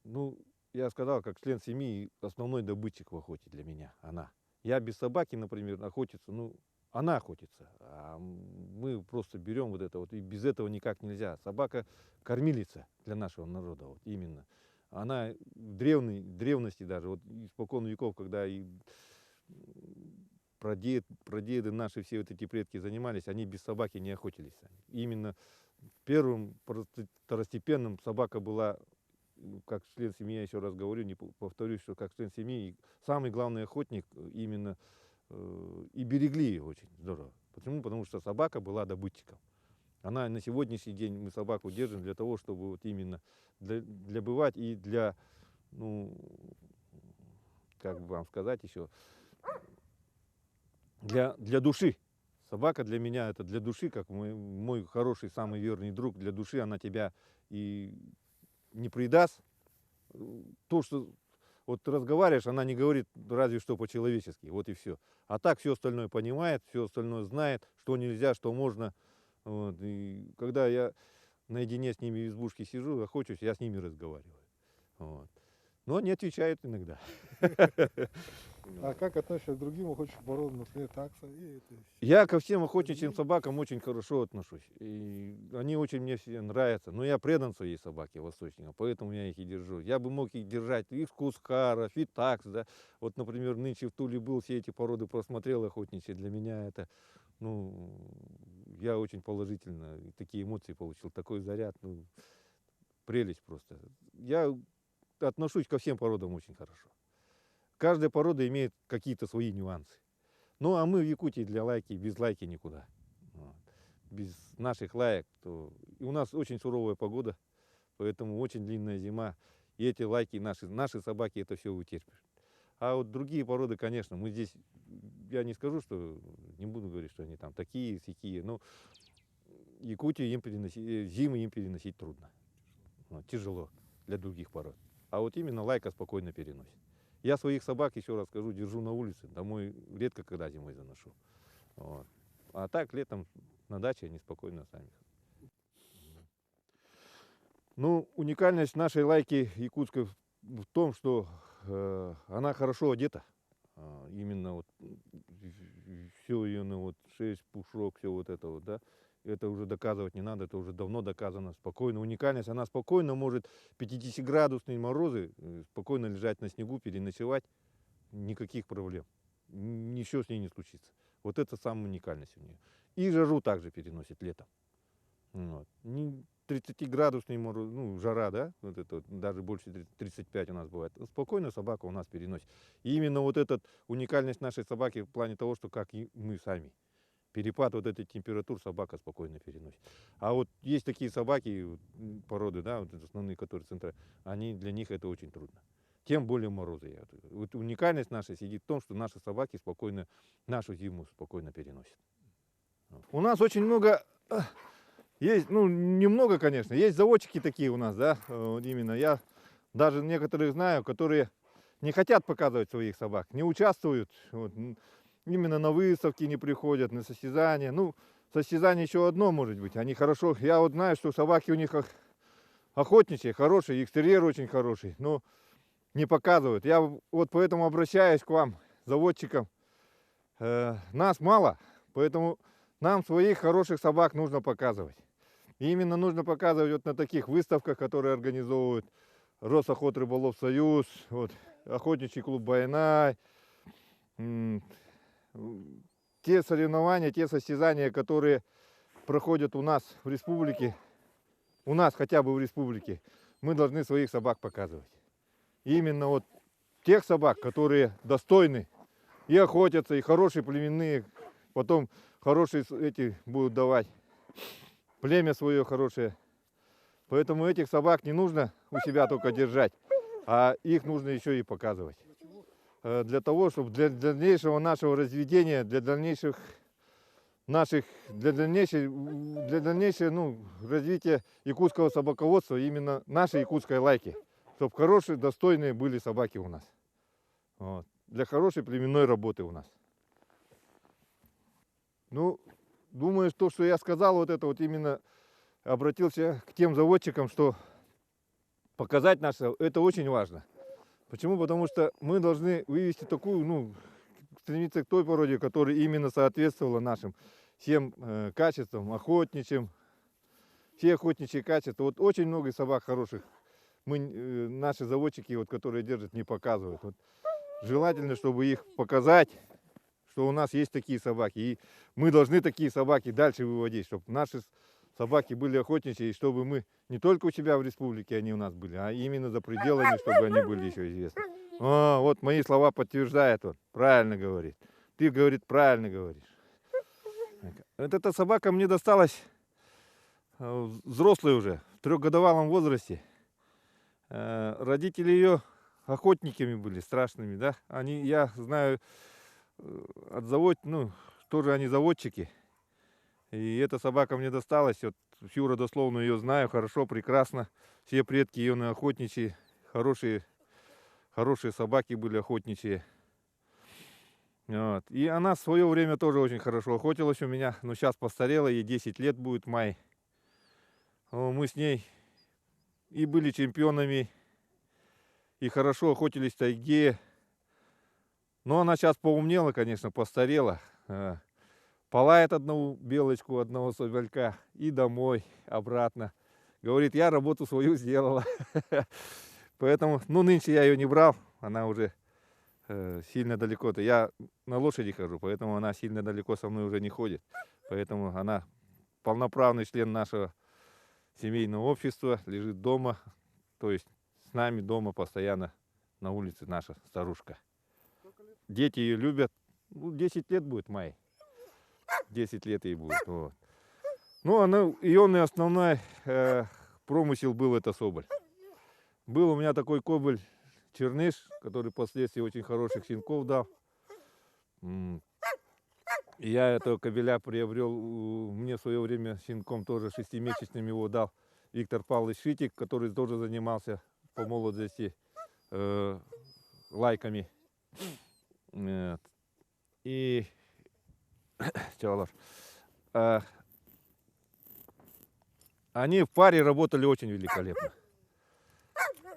Speaker 1: ну, я сказал, как член семьи, основной добытчик в охоте для меня, она. Я без собаки, например, охотиться, ну, она охотится, а мы просто берем вот это вот, и без этого никак нельзя. Собака кормилица для нашего народа, вот именно. Она в древности даже, вот испокон веков, когда и прадеды наши, все вот эти предки занимались, они без собаки не охотились. Именно первым второстепенным собака была, как член семьи, я еще раз говорю, не повторюсь, что как член семьи, самый главный охотник именно, и берегли ее очень здорово. Почему? Потому что собака была добытчиком. Она на сегодняшний день, мы собаку держим для того, чтобы вот именно для бывать и для, ну, как бы вам сказать еще, для души. Собака для меня это для души, как мой хороший, самый верный друг. Для души она тебя и не предаст. То, что вот ты разговариваешь, она не говорит разве что по-человечески, вот и все. А так все остальное понимает, все остальное знает, что нельзя, что можно. Вот. И когда я наедине с ними в избушке сижу, охочусь, я с ними разговариваю. Вот. Но они отвечают иногда.
Speaker 2: А как относишься к другим охотничьим породам, например, такса и это?
Speaker 1: Я ко всем охотничьим собакам очень хорошо отношусь. И они очень мне все нравятся. Но я предан своей собаке восточникам, поэтому я их и держу. Я бы мог их держать и Кускаров, и такс, да. Вот, например, нынче в Туле был, все эти породы просмотрел охотничьи. Для меня это, ну, я очень положительно такие эмоции получил, такой заряд, ну, прелесть просто. Я отношусь ко всем породам очень хорошо. Каждая порода имеет какие-то свои нюансы. Ну, а мы в Якутии для лайки, без лайки никуда. Вот. Без наших лаек, то и у нас очень суровая погода, поэтому очень длинная зима. И эти лайки, наши собаки это все вытерпят. А вот другие породы, конечно, мы здесь, я не скажу, что, не буду говорить, что они там такие, сякие, но Якутию им переносить, зимы им переносить трудно. Вот, тяжело для других пород. А вот именно лайка спокойно переносит. Я своих собак, еще раз скажу, держу на улице. Домой редко когда зимой заношу. Вот. А так летом на даче они спокойно сами. Ну, уникальность нашей лайки якутской в том, что она хорошо одета. Именно вот все ее, ну вот шесть, пушок, все вот это вот, да. Это уже доказывать не надо, это уже давно доказано. Спокойно, уникальность, она спокойно может 50-градусные морозы, спокойно лежать на снегу, переночевать, никаких проблем. Ничего с ней не случится. Вот это самая уникальность у нее. И жару также переносит летом. Вот. 30-градусный мороз, ну, жара, да, вот это вот, даже больше 35 у нас бывает. Спокойно собака у нас переносит. И именно вот эта уникальность нашей собаки в плане того, что как и мы сами. Перепад вот этой температур собака спокойно переносит. А вот есть такие собаки, породы, да, вот основные, которые центральные, для них это очень трудно. Тем более морозы. Вот уникальность наша сидит в том, что наши собаки спокойно, нашу зиму спокойно переносят. У нас очень много есть, ну, немного, конечно, есть заводчики такие у нас, да, вот именно. Я даже некоторых знаю, которые не хотят показывать своих собак, не участвуют, вот, именно на выставки не приходят, на состязания. Ну, состязание еще одно может быть, они хорошо, я вот знаю, что собаки у них охотничьи, хорошие, экстерьер очень хороший, но не показывают. Я вот поэтому обращаюсь к вам, заводчикам. Нас мало, поэтому нам своих хороших собак нужно показывать. И именно нужно показывать вот на таких выставках, которые организовывают Росохот Рыболов Союз, вот, Охотничий клуб Байнай. Те соревнования, те состязания, которые проходят у нас в республике, у нас хотя бы в республике, мы должны своих собак показывать. И именно вот тех собак, которые достойны и охотятся, и хорошие племенные, потом хорошие эти будут давать. Племя свое хорошее. Поэтому этих собак не нужно у себя только держать, а их нужно еще и показывать. Для того, чтобы для дальнейшего нашего разведения, для дальнейшего развития якутского собаководства, именно нашей якутской лайки. Чтобы хорошие, достойные были собаки у нас. Вот. Для хорошей племенной работы у нас. Ну, думаю, что я сказал, вот это вот именно обратился к тем заводчикам, что показать наше, это очень важно. Почему? Потому что мы должны вывести такую, ну, стремиться к той породе, которая именно соответствовала нашим всем качествам, охотничьим, все охотничьи качества. Вот очень много собак хороших наши заводчики, вот, которые держат, не показывают. Вот, желательно, чтобы их показать, что у нас есть такие собаки. И мы должны такие собаки дальше выводить, чтобы наши собаки были охотничьи, и чтобы мы не только у себя в республике они у нас были, а именно за пределами, чтобы они были еще известны. О, вот мои слова подтверждает он. Правильно говорит. Ты, говорит, правильно говоришь. Вот эта собака мне досталась взрослой уже, в 3-годовалом возрасте. Родители ее охотниками были, страшными, да. Я знаю, от ну, тоже они заводчики. И эта собака мне досталась, вот всю родословную ее знаю хорошо, прекрасно. Все предки ее на охотничьи, хорошие собаки были охотничьи. Вот. И она в свое время тоже очень хорошо охотилась у меня, но сейчас постарела, ей 10 лет будет в мае. Мы с ней и были чемпионами, и хорошо охотились в тайге. Но она сейчас поумнела, конечно, постарела. Полает одну белочку, одного соболька и домой, обратно. Говорит, я работу свою сделала. Поэтому, ну, нынче я ее не брал, она уже сильно далеко-то. Я на лошади хожу, поэтому она сильно далеко со мной уже не ходит. Поэтому она полноправный член нашего семейного общества, лежит дома, то есть с нами дома постоянно на улице наша старушка. Дети ее любят, ну, 10 лет будет в мае. 10 лет ей будет. Вот. Ну, ее основной промысел был это соболь. Был у меня такой кобыль черныш, который впоследствии очень хороших щенков дал. И я этого кобеля приобрел, мне в свое время щенком тоже 6-месячным его дал Виктор Павлович Шитик, который тоже занимался по молодости лайками. И Чавалаш. Они в паре работали очень великолепно.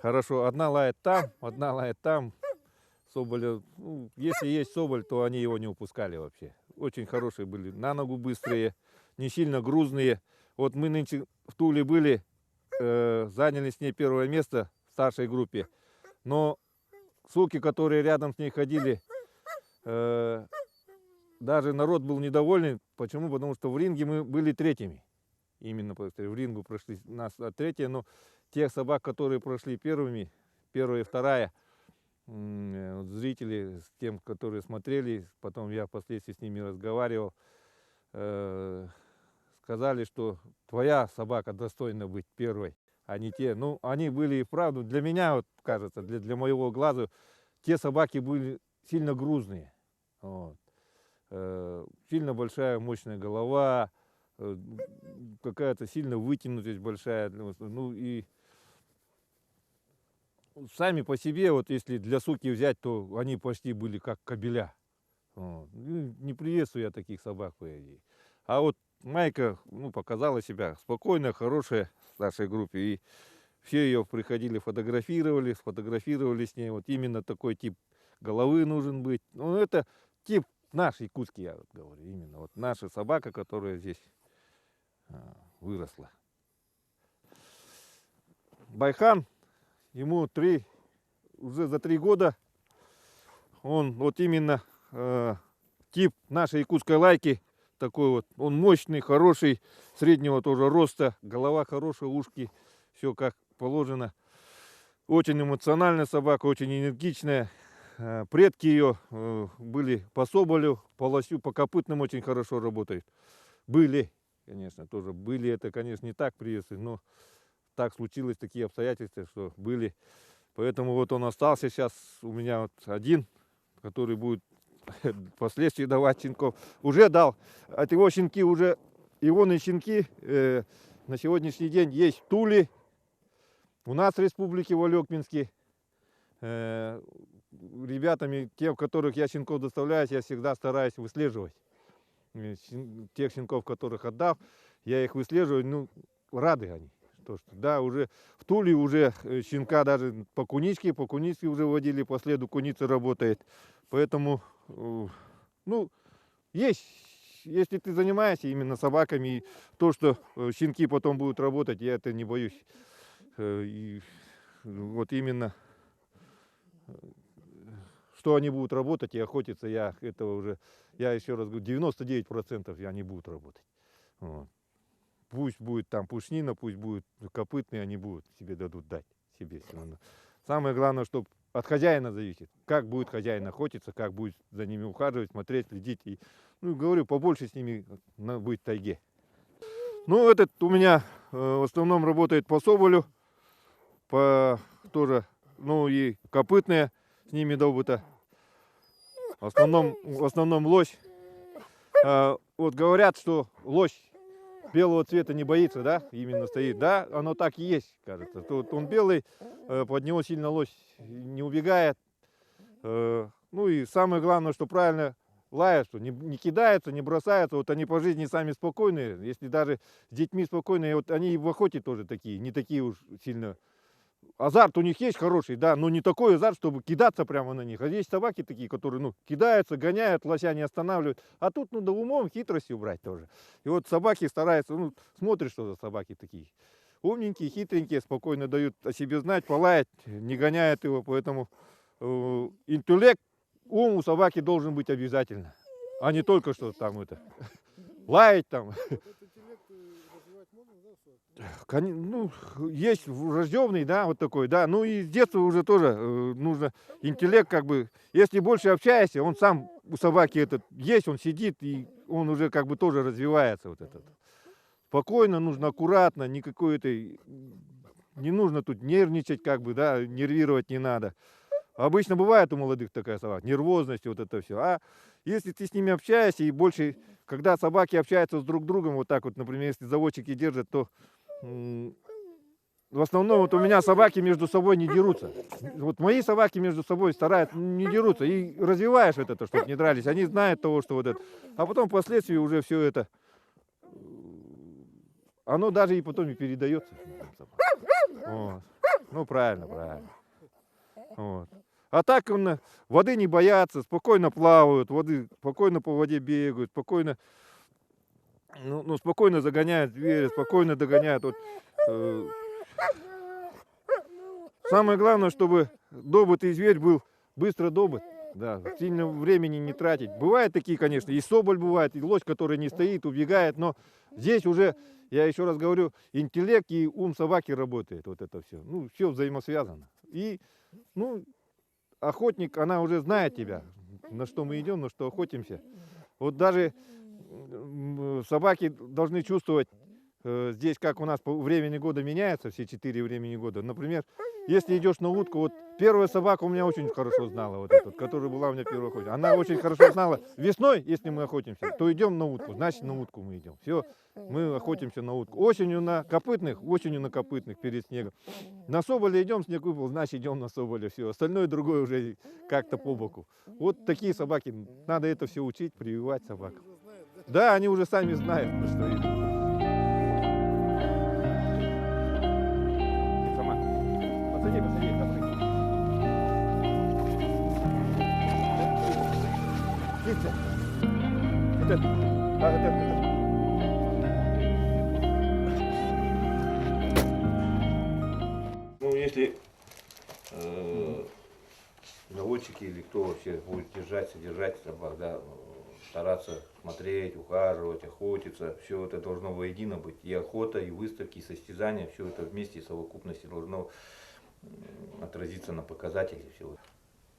Speaker 1: Хорошо, одна лает там. Соболя, ну, если есть соболь, то они его не упускали вообще. Очень хорошие были, на ногу быстрые, не сильно грузные. Вот мы нынче в Туле были, заняли с ней первое место в старшей группе. Но суки, которые рядом с ней ходили, даже народ был недоволен. Почему? Потому что в ринге мы были третьими. Именно в рингу прошли нас третье, но тех собак, которые прошли первыми, первая и вторая, вот зрители, с тем, которые смотрели, потом я впоследствии с ними разговаривал, сказали, что твоя собака достойна быть первой, а не те. Ну, они были и вправду, для меня, вот, кажется, для моего глаза, те собаки были сильно грузные. Вот. Сильно большая, мощная голова, какая-то сильно вытянутость большая. Ну и сами по себе, вот если для суки взять, то они почти были как кобеля. Вот. Не приветствую я таких собак. А вот Майка, ну, показала себя спокойная, хорошая в нашей группе. И все ее приходили, сфотографировали с ней. Вот именно такой тип головы нужен быть. Ну, это тип наш якутский, я вот говорю. Именно вот наша собака, которая здесь выросла. Байхан, ему уже за 3 года. Он вот именно тип нашей якутской лайки. Такой вот, он мощный, хороший, среднего тоже роста, голова хорошая, ушки, все как положено. Очень эмоциональная собака, очень энергичная. Предки ее были по соболю, по лосю, по копытным очень хорошо работают. Были, конечно, тоже были. Это, конечно, не так приветствую, но так случилось, такие обстоятельства, что были. Поэтому вот он остался сейчас у меня вот один, который будет впоследствии давать щенков. Уже дал. От его щенки уже, ивоны щенки на сегодняшний день есть в Туле, у нас в республике Валёкминске. Ребятами, те, в которых я щенков доставляю, я всегда стараюсь выслеживать. Тех щенков, которых отдав, я их выслеживаю, ну, рады они. Что, да, уже в Туле уже щенка даже по куничке уже водили, по следу куницы работает. Поэтому, ну, есть, если ты занимаешься именно собаками, и то, что щенки потом будут работать, я это не боюсь. И вот именно, что они будут работать и охотиться, я этого уже, я еще раз говорю, 99% они будут работать. Вот. Пусть будет там пушнина, пусть будет копытные, они будут, себе дадут дать себе все равно. Самое главное, чтобы от хозяина зависит, как будет хозяин охотиться, как будет за ними ухаживать, смотреть, следить. И, ну, говорю, побольше с ними быть в тайге. Ну, этот у меня в основном работает по соболю, по тоже, ну и копытные, с ними добыто. В основном лось. Вот говорят, что лось белого цвета не боится, да, именно стоит. Да, оно так и есть, кажется. Тут он белый, под него сильно лось не убегает. Ну и самое главное, что правильно лает, что не кидаются, не бросаются. Вот они по жизни сами спокойные. Если даже с детьми спокойные, вот они и в охоте тоже такие, не такие уж сильно. Азарт у них есть хороший, да, но не такой азарт, чтобы кидаться прямо на них. А есть собаки такие, которые, ну, кидаются, гоняют, лося не останавливают. А тут, ну, да, умом, хитростью брать тоже. И вот собаки стараются, ну, смотришь, что за собаки такие. Умненькие, хитренькие, спокойно дают о себе знать, полаять, не гоняют его. Поэтому интеллект, ум у собаки должен быть обязательно. А не только что там это, лаять там. Ну, есть врожденный, да, вот такой, да. Ну и с детства уже тоже нужно интеллект, как бы, если больше общаешься, он сам у собаки этот есть, он сидит, и он уже как бы тоже развивается вот этот. Спокойно, нужно аккуратно, никакой этой, не нужно тут нервничать, как бы, да, нервировать не надо. Обычно бывает у молодых такая собака, нервозность, вот это все. А если ты с ними общаешься и больше, когда собаки общаются с друг другом, вот так вот, например, если заводчики держат, то в основном вот у меня собаки между собой не дерутся. Вот мои собаки между собой стараются, не дерутся. И развиваешь вот это, чтобы не дрались. Они знают того, что вот это. А потом впоследствии уже все это, оно даже и потом и передается. Вот. Ну, правильно, правильно. Вот. А так воды не боятся, спокойно плавают, воды, спокойно по воде бегают, спокойно, спокойно загоняют зверя, спокойно догоняют. Вот, самое главное, чтобы добытый зверь был быстро добыт. Да, сильно времени не тратить. Бывают такие, конечно, и соболь бывает, и лось, который не стоит, убегает, но здесь уже, я еще раз говорю, интеллект и ум собаки работает, вот это все. Ну, все взаимосвязано. И, ну, охотник, она уже знает тебя, на что мы идем, на что охотимся. Вот даже собаки должны чувствовать здесь, как у нас по времени года меняется, все 4 времени года. Например, если идешь на утку, вот первая собака у меня очень хорошо знала, вот эта, которая была у меня первая охота. Она очень хорошо знала, весной, если мы охотимся, то идем на утку, значит на утку мы идем. Все, мы охотимся на утку. Осенью на копытных перед снегом. На соболя идем, снег выпал, значит идем на соболя. Все, остальное другое уже как-то по боку. Вот такие собаки, надо это все учить, прививать собакам. Да, они уже сами знают, что это. Посади, запрыгни. Птица. Ну, если заводчики или кто вообще будет содержать собак, да, стараться смотреть, ухаживать, охотиться, все это должно воедино быть. И охота, и выставки, и состязания, все это вместе, в совокупности должно отразиться на показателе всего.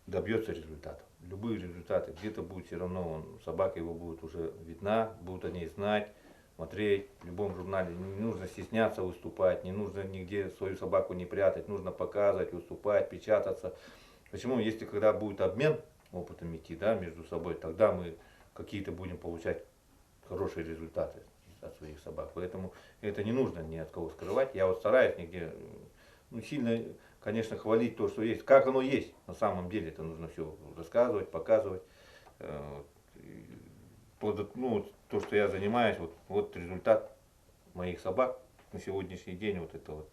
Speaker 1: Добьется результата. Любые результаты. Где-то будет все равно, собака его будет уже видна, будут о ней знать, смотреть. В любом журнале не нужно стесняться выступать, не нужно нигде свою собаку не прятать, нужно показывать, выступать, печататься. Почему? Если когда будет обмен опытом идти, да, между собой, тогда мы какие-то будем получать хорошие результаты от своих собак. Поэтому это не нужно ни от кого скрывать. Я вот стараюсь нигде, сильно, конечно, хвалить то, что есть. Как оно есть, на самом деле, это нужно все рассказывать, показывать. То, что я занимаюсь, вот результат моих собак на сегодняшний день, вот это вот,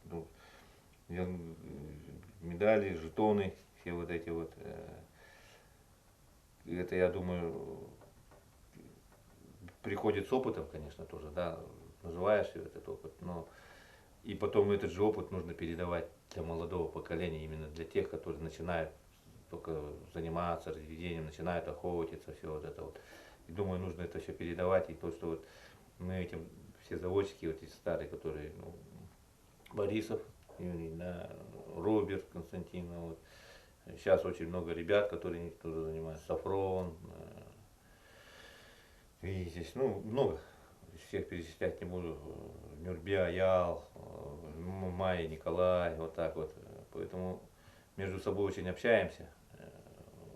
Speaker 1: медали, жетоны, все вот эти вот, это, я думаю, приходит с опытом, конечно, тоже, да, наживаешь этот опыт, но и потом этот же опыт нужно передавать для молодого поколения, именно для тех, которые начинают только заниматься разведением, начинают охотиться, все вот это вот. И думаю, нужно это все передавать, и то, что вот мы этим, все заводчики, вот эти старые, которые, Борисов, Юрий, да, Роберт Константин, вот. Сейчас очень много ребят, которые тоже занимаются, Сафрон, и здесь, много, всех перечислять не буду, Нюрбя, Ял, Майя, Николай, вот так вот, поэтому между собой очень общаемся,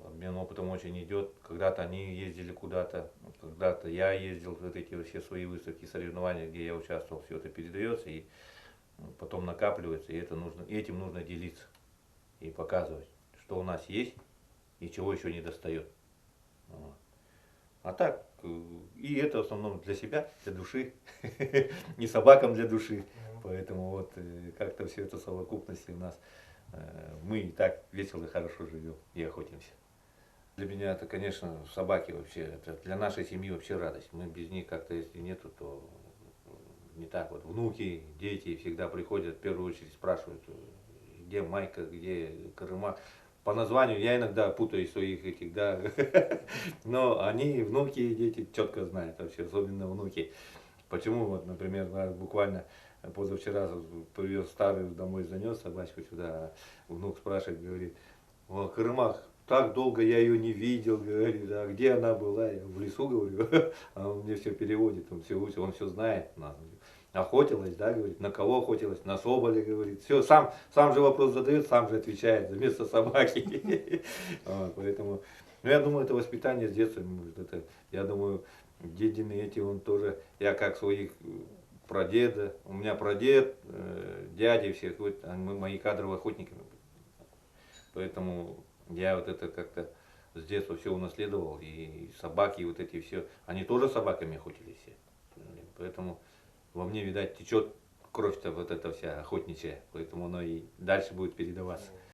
Speaker 1: обмен опытом очень идет, когда-то они ездили куда-то, когда-то я ездил, вот эти все свои выставки, соревнования, где я участвовал, все это передается, и потом накапливается, и этим нужно делиться и показывать, что у нас есть и чего еще не достает. А так, и это в основном для себя, для души, не собакам для души. Поэтому вот как-то все это в совокупности у нас, мы и так весело и хорошо живем и охотимся. Для меня это, конечно, собаки вообще, это для нашей семьи вообще радость. Мы без них как-то, если нету, то не так вот. Внуки, дети всегда приходят, в первую очередь спрашивают, где Майка, где Крыма. По названию я иногда путаюсь своих этих, да, но они, внуки и дети, четко знают вообще, особенно внуки. Почему, вот, например, буквально позавчера привез старую домой, занес собачку сюда, внук спрашивает, говорит, о, Крымах, так долго я ее не видел, говорит, а где она была? Я в лесу, говорю, а он мне все переводит, он все учит, он все знает. Охотилась, да, говорит, на кого охотилась, на соболя, говорит, все, сам же вопрос задает, сам же отвечает вместо собаки. Поэтому, я думаю, это воспитание с детства, я думаю, дедины эти, он тоже, я как своих прадеда, у меня прадед, дяди всех, вот, мы мои кадровые охотники. Поэтому я вот это как-то с детства все унаследовал, и собаки вот эти все, они тоже собаками охотились все. Поэтому во мне, видать, течет кровь-то вот эта вся охотничья, поэтому оно и дальше будет передаваться.